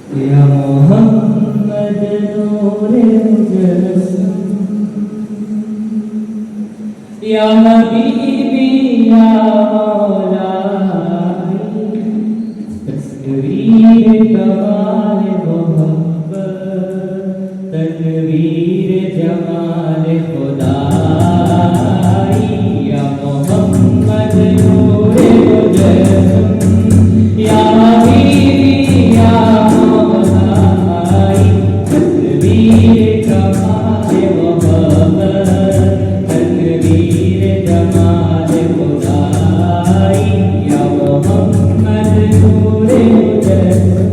या मोहम्मद नूरे मुजस्सम, या हबीबी या मौला, तस्वीर कमाल मोहब्बत, तनवीर जमाल खुदा, या मोहम्मद नूरे मुजस्सम, या हबीबी या मौला, तस्वीर कमाल मोहब्बत, तनवीर जमाल खुदा, या मोहम्मद नूरे मुजस्सम।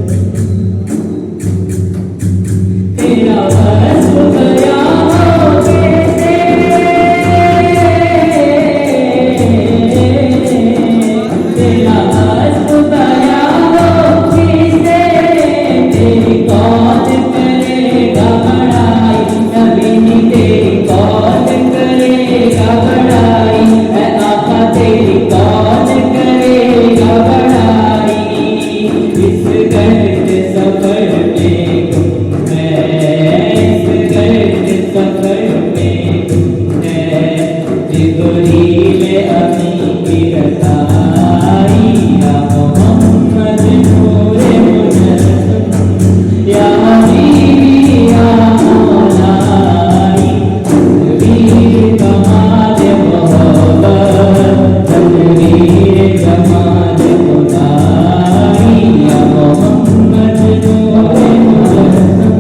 तेरा वस्फ बयां कैसे, तेरा वस्फ बयां कैसे, तेरी कौन करेगा बड़ाई, नबी तेरी कौन करेगा बड़ाई, ऐ आका तेरी कौन करेगा बड़ाई। इस गर्द सफर में गुम है, इस गर्द सफर में गुम है, जिब्रील अमीन की रज़ाई, या मोहम्मद नूरे मुजस्सम, या हबीबी या मौला, तनवीर कमाल मोहब्बत, तनवीर जमाल खुदा, या मोहम्मद नूरे मुजस्सम।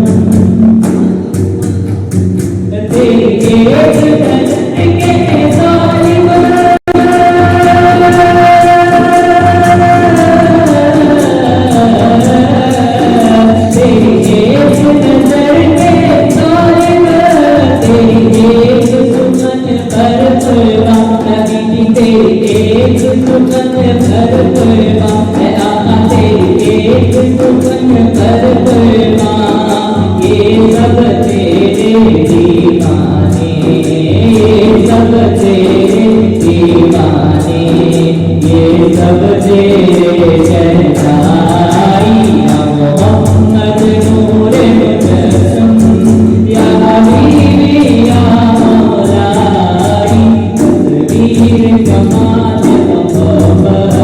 तेरी एक नज़र के ज़ालिम, तेरी एक नज़र के ज़ालिम, तेरी एक सुमन भर कुर्बान, नबी तेरी एक सुमन भर कुर्बान, ऐ आका तेरी एक सुमन भर कुर्बान। ये सब तेरे दीवाने, ये सब तेरे दीवाने, ये सब तेरे शहनाई, या मोहम्मद नूरे मुजस्सम, या हबीबी या मौला, तस्वीर कमाल मोहब्बत,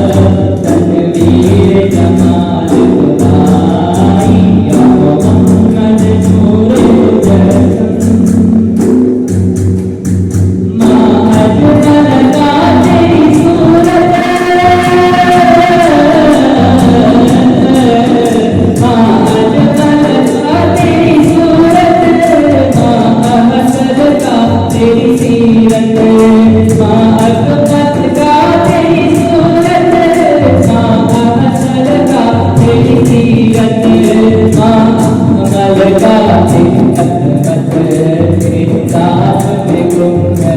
तनवीर जमाल खुदा, या मोहम्मद नूरे मुजस्सम। माँ अजमल का तेरी सूरत, माँ अजमल का तेरी सूरत, माँ अहसन का तेरी सीरत, माँ अकबर का तेरी सूरत, माँ अहसन का तेरी सीरत, माँ अमल का तेरी अजमत, तेरे साथ में गुम है